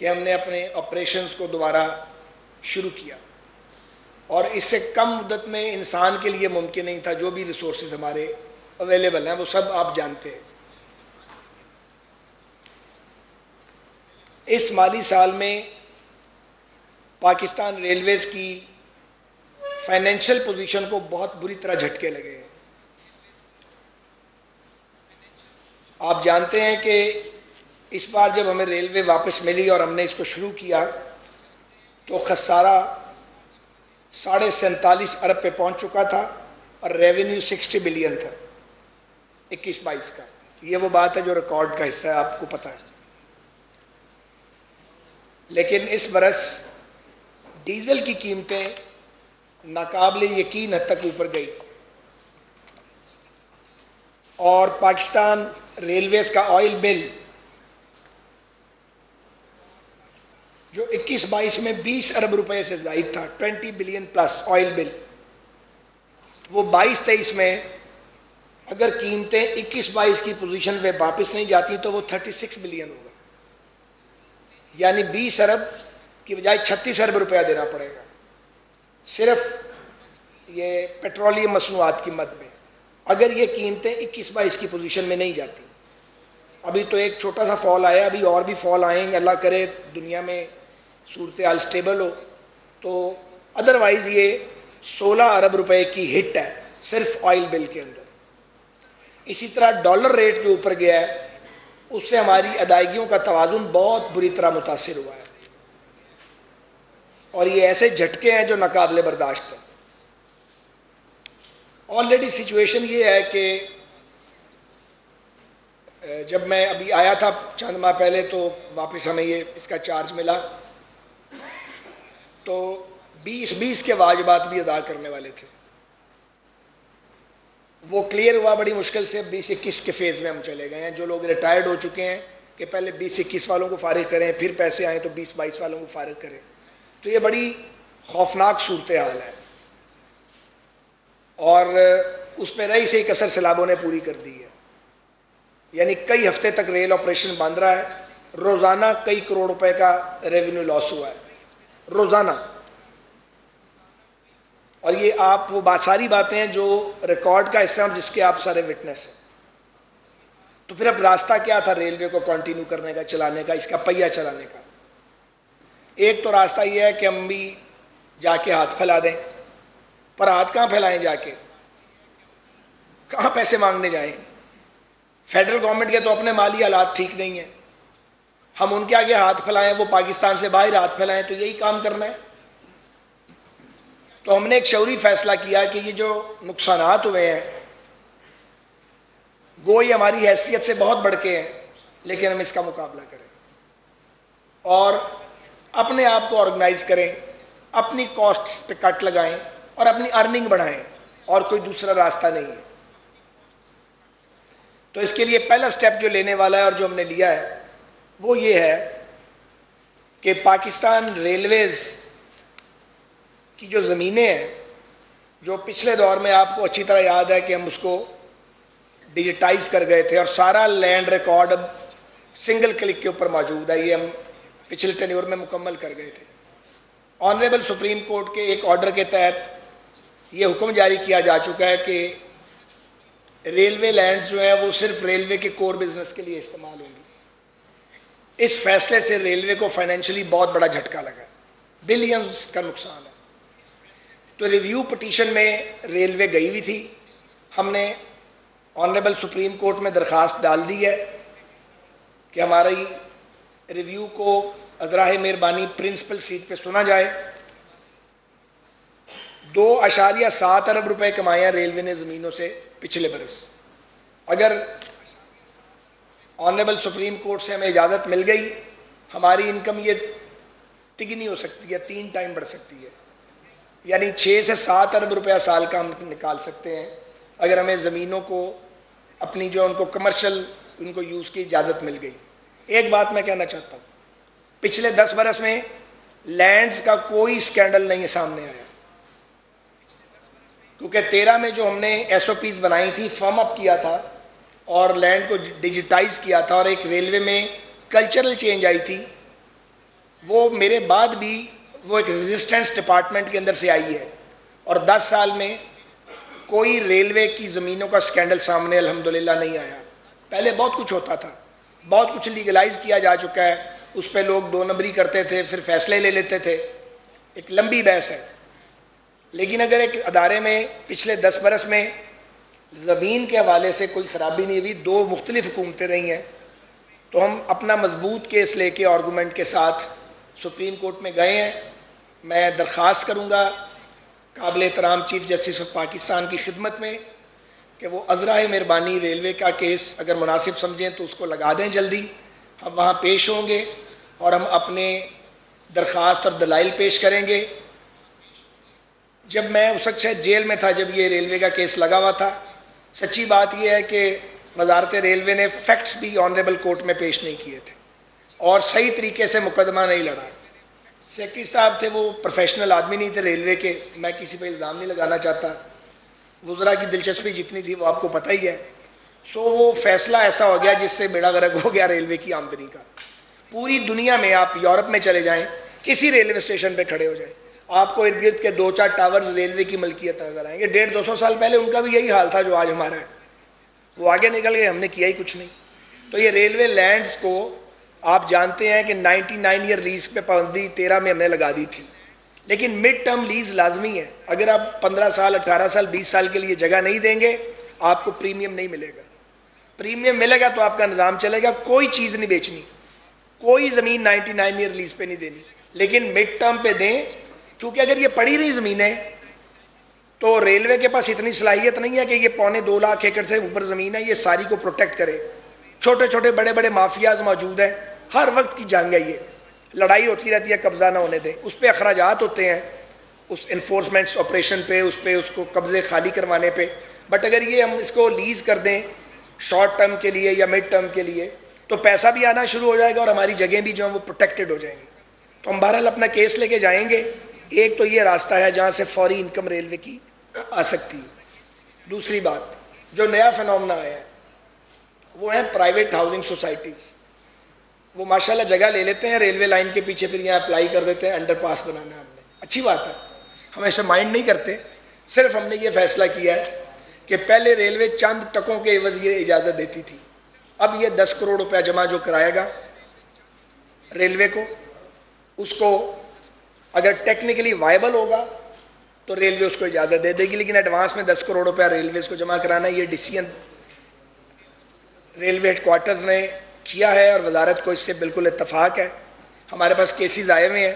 कि हमने अपने ऑपरेशंस को दोबारा शुरू किया, और इससे कम मुद्दत में इंसान के लिए मुमकिन नहीं था। जो भी रिसोर्सेज हमारे अवेलेबल हैं वो सब आप जानते हैं। इस माली साल में पाकिस्तान रेलवेज़ की फाइनेंशियल पोजीशन को बहुत बुरी तरह झटके लगे हैं। आप जानते हैं कि इस बार जब हमें रेलवे वापस मिली और हमने इसको शुरू किया तो खसारा 47.5 अरब पे पहुंच चुका था और रेवेन्यू 60 बिलियन था 21-22 का। ये वो बात है जो रिकॉर्ड का हिस्सा है, आपको पता है। लेकिन इस बरस डीजल की कीमतें नाकाबिले यकीन हद तक ऊपर गई और पाकिस्तान रेलवेज़ का ऑयल बिल जो 21-22 में 20 अरब रुपए से ज़ायद था, 20 बिलियन प्लस ऑयल बिल, वो 22-23 में अगर कीमतें 21-22 की पोजीशन पे वापस नहीं जाती तो वो 36 बिलियन होगा, यानी 20 अरब की बजाय 36 अरब रुपया देना पड़ेगा सिर्फ ये पेट्रोलियम मसनूआत की मद में, अगर ये कीमतें 21-22 की पोजीशन में नहीं जाती। अभी तो एक छोटा सा फॉल आया, अभी और भी फॉल आएंगे, अल्लाह करे दुनिया में सूरत हाल स्टेबल हो, तो अदरवाइज़ ये 16 अरब रुपए की हिट है सिर्फ ऑयल बिल के अंदर। इसी तरह डॉलर रेट जो ऊपर गया है उससे हमारी अदायगियों का तवाज़ुन बहुत बुरी तरह मुतासिर हुआ है और ये ऐसे झटके हैं जो नाकाबिले बर्दाश्त हैं। ऑलरेडी सिचुएशन ये है कि जब मैं अभी आया था चंद माह पहले तो वापस हमें ये इसका चार्ज मिला तो 20-20 के वाजिबात भी अदा करने वाले थे, वो क्लियर हुआ बड़ी मुश्किल से। 20-21 के फेज़ में हम चले गए हैं। जो लोग रिटायर्ड हो चुके हैं कि पहले 20-21 वालों को फारिग करें, फिर पैसे आए तो 20-22 वालों को फारिग करें, तो ये बड़ी खौफनाक सूरत हाल है और उस पर रही से कसर सैलाबों ने पूरी कर दी है। यानी कई हफ्ते तक रेल ऑपरेशन बंद रहा है, रोज़ाना कई करोड़ रुपए का रेवेन्यू लॉस हुआ है रोज़ाना। और ये आप वो सारी बातें हैं जो रिकॉर्ड का हिस्सा, जिसके आप सारे विटनेस हैं। तो फिर अब रास्ता क्या था रेलवे को कंटिन्यू करने का, चलाने का, इसका पहिया चलाने का? एक तो रास्ता ये है कि हम भी जाके हाथ फैला दें, पर हाथ कहाँ फैलाएं जाके, कहाँ पैसे मांगने जाएं? फेडरल गवर्नमेंट के तो अपने माली हालात ठीक नहीं है, हम उनके आगे हाथ फैलाएं, वो पाकिस्तान से बाहर हाथ फैलाएं, तो यही काम करना है। तो हमने एक शऊरी फैसला किया कि ये जो नुकसानात हुए हैं गोई हमारी हैसियत से बहुत बढ़ के हैं, लेकिन हम इसका मुकाबला करें और अपने आप को ऑर्गेनाइज करें, अपनी कॉस्ट्स पे कट लगाएं और अपनी अर्निंग बढ़ाएं, और कोई दूसरा रास्ता नहीं है। तो इसके लिए पहला स्टेप जो लेने वाला है और जो हमने लिया है वो ये है कि पाकिस्तान रेलवेज़ की जो ज़मीनें हैं, जो पिछले दौर में आपको अच्छी तरह याद है कि हम उसको डिजिटाइज कर गए थे और सारा लैंड रिकॉर्ड अब सिंगल क्लिक के ऊपर मौजूद है, ये हम पिछले टेन्योर में मुकम्मल कर गए थे। ऑनरेबल सुप्रीम कोर्ट के एक ऑर्डर के तहत ये हुक्म जारी किया जा चुका है कि रेलवे लैंड जो है वो सिर्फ रेलवे के कोर बिजनेस के लिए इस्तेमाल होंगी। इस फैसले से रेलवे को फाइनेंशियली बहुत बड़ा झटका लगा, बिलियंस का नुकसान है। तो रिव्यू पिटीशन में रेलवे गई हुई थी, हमने ऑनरेबल सुप्रीम कोर्ट में दरख्वास्त डाल दी है कि हमारी रिव्यू को अज़राए मेहरबानी प्रिंसिपल सीट पे सुना जाए। 2.7 अरब रुपए कमाया रेलवे ने ज़मीनों से पिछले बरस। अगर ऑनरेबल सुप्रीम कोर्ट से हमें इजाज़त मिल गई, हमारी इनकम ये तिगनी हो सकती है, 3 टाइम बढ़ सकती है, यानी 6 से 7 अरब रुपया साल का हम निकाल सकते हैं अगर हमें ज़मीनों को अपनी जो उनको कमर्शियल उनको यूज़ की इजाज़त मिल गई। एक बात मैं कहना चाहता हूँ, पिछले 10 बरस में लैंड्स का कोई स्कैंडल नहीं सामने आया, क्योंकि 13 में जो हमने SOPs बनाई थी, फॉर्म अप किया था और लैंड को डिजिटाइज किया था और एक रेलवे में कल्चरल चेंज आई थी वो मेरे बाद भी वो एक रेजिस्टेंस डिपार्टमेंट के अंदर से आई है, और 10 साल में कोई रेलवे की ज़मीनों का स्कैंडल सामने अल्हम्दुलिल्लाह नहीं आया। पहले बहुत कुछ होता था, बहुत कुछ लीगलाइज किया जा चुका है, उस पर लोग 2 नंबरी करते थे, फिर फैसले ले लेते थे, एक लंबी बहस है। लेकिन अगर एक अदारे में पिछले 10 बरस में ज़मीन के हवाले से कोई ख़राबी नहीं हुई, 2 मुख्तलिफ हुकूमतें रही हैं, तो हम अपना मजबूत केस लेके आर्गूमेंट के साथ सुप्रीम कोर्ट में गए हैं। मैं दरख्वास्त करूँगा काबिल एहतराम चीफ जस्टिस ऑफ पाकिस्तान की खिदमत में कि वो अज़राए मेहरबानी रेलवे का केस अगर मुनासिब समझें तो उसको लगा दें जल्दी। हम वहाँ पेश होंगे और हम अपने दरख्वास्त और दलाइल पेश करेंगे। जब मैं उस वक्त शायद जेल में था जब ये रेलवे का केस लगा हुआ था, सच्ची बात यह है कि वजारत रेलवे ने फैक्ट्स भी ऑनरेबल कोर्ट में पेश नहीं किए थे और सही तरीके से मुकदमा नहीं लड़ा। सेक्रेटरी साहब थे, वो प्रोफेशनल आदमी नहीं थे रेलवे के, मैं किसी पे इल्ज़ाम नहीं लगाना चाहता, वज़रा की दिलचस्पी जितनी थी वो आपको पता ही है। सो वो फैसला ऐसा हो गया जिससे बेड़ा गर्क हो गया रेलवे की आमदनी का। पूरी दुनिया में आप यूरोप में चले जाएं, किसी रेलवे स्टेशन पे खड़े हो जाएं, आपको इर्द गिर्द के 2-4 टावर्स रेलवे की मलकियत नजर आएंगे। 150-200 साल पहले उनका भी यही हाल था जो आज हमारा है। वो आगे निकल गए, हमने किया ही कुछ नहीं। तो ये रेलवे लैंड्स को आप जानते हैं कि 99 ईयर लीज पे पाबंदी 13 में हमने लगा दी थी, लेकिन मिड टर्म लीज लाजमी है। अगर आप 15 साल 18 साल 20 साल के लिए जगह नहीं देंगे आपको प्रीमियम नहीं मिलेगा। प्रीमियम मिलेगा तो आपका निज़ाम चलेगा। कोई चीज़ नहीं बेचनी, कोई ज़मीन 99 ईयर लीज पे नहीं देनी, लेकिन मिड टर्म पे दें, क्योंकि अगर ये पड़ी रही ज़मीनें तो रेलवे के पास इतनी सलाहियत नहीं है कि ये 2.25 लाख एकड़ से ऊपर ज़मीन है, ये सारी को प्रोटेक्ट करे। छोटे छोटे बड़े बड़े माफियाज मौजूद हैं, हर वक्त की जंग है ये, लड़ाई होती रहती है, कब्ज़ा ना होने दें। उस पर अखराजात होते हैं, उस इन्फोर्समेंट ऑपरेशन पे, उस पर उसको कब्ज़े खाली करवाने पे। बट अगर ये हम इसको लीज़ कर दें शॉर्ट टर्म के लिए या मिड टर्म के लिए तो पैसा भी आना शुरू हो जाएगा और हमारी जगह भी जो है वो प्रोटेक्टेड हो जाएंगी। तो हम बहरहाल अपना केस लेके जाएंगे। एक तो ये रास्ता है जहाँ से फौरी इनकम रेलवे की आ सकती है। दूसरी बात, जो नया फिनोमेना आया है वो है प्राइवेट हाउसिंग सोसाइटीज़। वो माशाल्लाह जगह ले लेते हैं रेलवे लाइन के पीछे, फिर यहाँ अप्लाई कर देते हैं, अंडरपास बनाना है हमने, अच्छी बात है, हम ऐसे माइंड नहीं करते। सिर्फ हमने ये फैसला किया है कि पहले रेलवे चंद टकों के एवज ये इजाज़त देती थी, अब ये 10 करोड़ रुपया जमा जो कराएगा रेलवे को, उसको अगर टेक्निकली वायबल होगा तो रेलवे उसको इजाज़त दे देगी, लेकिन एडवांस में 10 करोड़ रुपया रेलवे को जमा कराना, ये डिसीजन रेलवे हेडक्वार्टर्स ने किया है और वजारत को इससे बिल्कुल इत्तफाक है। हमारे पास केसेस आए हुए हैं,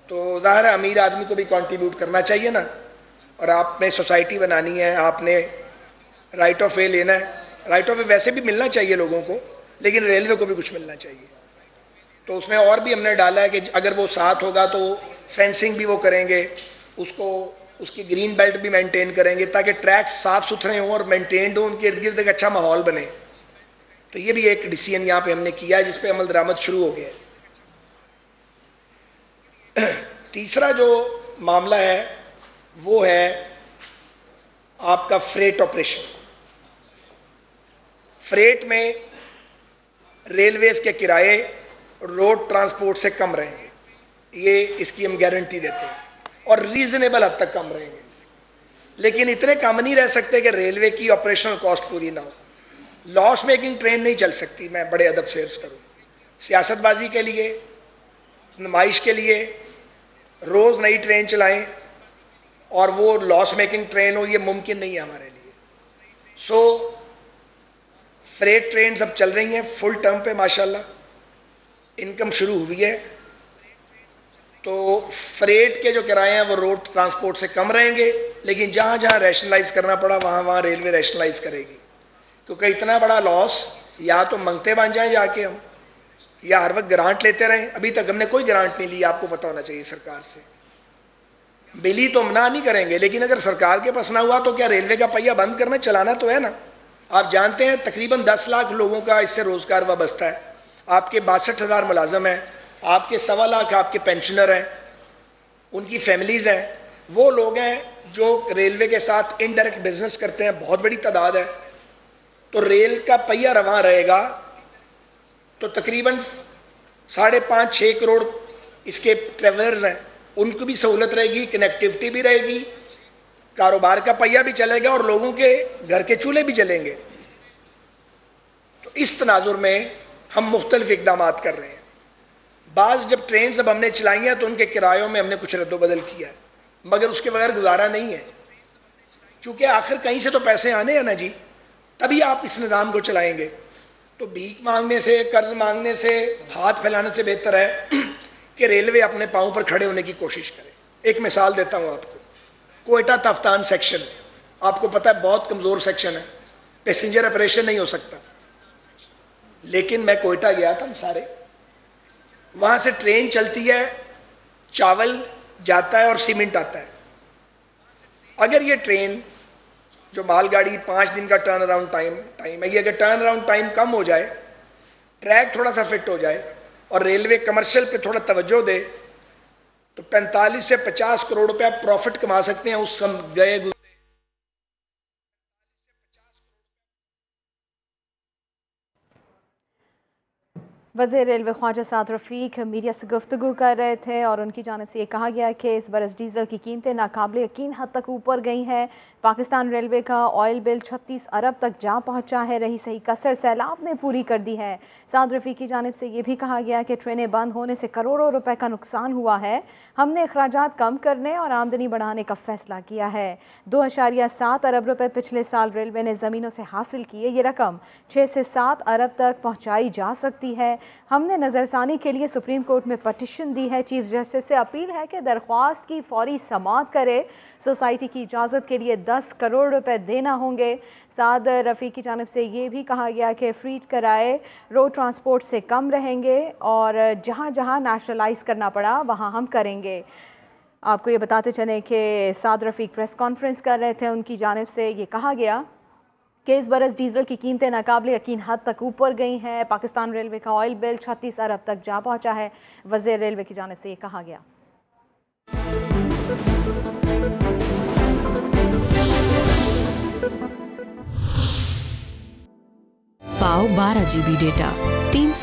तो ज़ाहिर है अमीर आदमी को भी कंट्रीब्यूट करना चाहिए ना, और आपने सोसाइटी बनानी है, आपने राइट ऑफ वे लेना है। राइट ऑफ वे वैसे भी मिलना चाहिए लोगों को, लेकिन रेलवे को भी कुछ मिलना चाहिए। तो उसमें और भी हमने डाला है कि अगर वो साथ होगा तो फेंसिंग भी वो करेंगे, उसको उसकी ग्रीन बेल्ट भी मेंटेन करेंगे ताकि ट्रैक्स साफ़ सुथरे हों और मेंटेन्ड हों, उनके इर्द गिर्द एक अच्छा माहौल बने। तो ये भी एक डिसीजन यहाँ पे हमने किया है जिस पे अमल दरामद शुरू हो गया है। तीसरा जो मामला है वो है आपका फ्रेट ऑपरेशन। फ्रेट में रेलवेज के किराए रोड ट्रांसपोर्ट से कम रहेंगे, ये इसकी हम गारंटी देते हैं, और रीजनेबल हद तक कम रहेंगे। लेकिन इतने कम नहीं रह सकते कि रेलवे की ऑपरेशनल कॉस्ट पूरी ना हो। लॉस मेकिंग ट्रेन नहीं चल सकती, मैं बड़े अदब से अर्ज करूँ। सियासतबाजी के लिए, नुमाइश के लिए रोज़ नई ट्रेन चलाएं और वो लॉस मेकिंग ट्रेन हो, ये मुमकिन नहीं है हमारे लिए। सो फ्रेट ट्रेन अब चल रही हैं फुल टर्म पे, माशाल्लाह इनकम शुरू हुई है। तो फ्रेट के जो किराए हैं वो रोड ट्रांसपोर्ट से कम रहेंगे, लेकिन जहाँ जहाँ रैशनलाइज करना पड़ा वहाँ वहाँ रेलवे रैशनलाइज करेगी, क्योंकि इतना बड़ा लॉस या तो मंगते बन जाएं जाके हम, या हर वक्त ग्रांट लेते रहें। अभी तक हमने कोई ग्रांट नहीं ली, आपको पता होना चाहिए सरकार से। बिली तो मना नहीं करेंगे, लेकिन अगर सरकार के पास ना हुआ तो क्या रेलवे का पहिया बंद करना, चलाना तो है ना। आप जानते हैं तकरीबन 10 लाख लोगों का इससे रोज़गार वाबस्ता है। आपके 62,000 मुलाजम हैं, आपके 1.25 लाख आपके पेंशनर हैं, उनकी फैमिलीज़ हैं, वो लोग हैं जो रेलवे के साथ इनडायरेक्ट बिजनेस करते हैं, बहुत बड़ी तादाद है। तो रेल का पहिया रवां रहेगा तो तकरीबन 5.5-6 करोड़ इसके ट्रेवलर्स हैं, उनको भी सहूलत रहेगी, कनेक्टिविटी भी रहेगी, कारोबार का पहिया भी चलेगा और लोगों के घर के चूल्हे भी जलेंगे। तो इस तनाजुर में हम मुख्तलिफ इकदाम कर रहे हैं। बाज़ जब ट्रेन जब हमने चलाई हैं तो उनके किरायों में हमने कुछ रद्दोबदल किया है, मगर उसके बगैर गुजारा नहीं है, क्योंकि आखिर कहीं से तो पैसे आने हैं ना जी, तभी आप इस निज़ाम को चलाएंगे। तो भीख मांगने से, कर्ज मांगने से, हाथ फैलाने से बेहतर है कि रेलवे अपने पाँव पर खड़े होने की कोशिश करे। एक मिसाल देता हूँ आपको, कोयटा तफ्तान सेक्शन, आपको पता है बहुत कमज़ोर सेक्शन है, पैसेंजर ऑपरेशन नहीं हो सकता, लेकिन मैं कोयटा गया था, हम सारे, वहाँ से ट्रेन चलती है, चावल जाता है और सीमेंट आता है। अगर ये ट्रेन जो मालगाड़ी 5 दिन का टर्न अराउंड टाइम है, ये अगर टर्न अराउंड टाइम कम हो जाए, ट्रैक थोड़ा सा फिट हो जाए और रेलवे कमर्शियल पे थोड़ा तवज्जो दे, तो 45 से 50 करोड़ रुपया प्रॉफिट कमा सकते हैं उस गए गुजरे। वज़ीर रेलवे ख्वाजा साद रफ़ीक मीडिया से गुफ्तगू कर रहे थे और उनकी जानिब से ये कहा गया कि इस बरस डीज़ल की कीमतें नाकाबिल यकीन हद तक ऊपर गई हैं। पाकिस्तान रेलवे का ऑयल बिल 36 अरब तक जा पहुंचा है। रही सही कसर सैलाब ने पूरी कर दी है। साद रफ़ीक की जानिब से ये भी कहा गया कि ट्रेनें बंद होने से करोड़ों रुपए का नुकसान हुआ है। हमने अखराजात कम करने और आमदनी बढ़ाने का फैसला किया है। 2.7 अरब रुपए पिछले साल रेलवे ने ज़मीनों से हासिल किए। ये रकम 6 से 7 अरब तक पहुँचाई जा सकती है। हमने नज़रसानी के लिए सुप्रीम कोर्ट में पटिशन दी है। चीफ जस्टिस से अपील है कि दरख्वास्त की फौरी समाअत करे। सोसाइटी की इजाज़त के लिए 10 करोड़ रुपए देना होंगे। साद रफ़ीक की जानिब से ये भी कहा गया कि फ्रीट किराए रोड ट्रांसपोर्ट से कम रहेंगे और जहाँ जहाँ नेशनलाइज करना पड़ा वहाँ हम करेंगे। आपको ये बताते चलें कि साद रफ़ीक प्रेस कॉन्फ्रेंस कर रहे थे, उनकी जानिब से ये कहा गया कि इस बरस डीज़ल की कीमतें नाकाबिल यकीन हद तक ऊपर गई हैं। पाकिस्तान रेलवे का ऑयल बिल 36 अरब तक जा पहुंचा है। वज़ीर रेलवे की जानिब से ये कहा गया। पाओ 12 GB डेटा, 300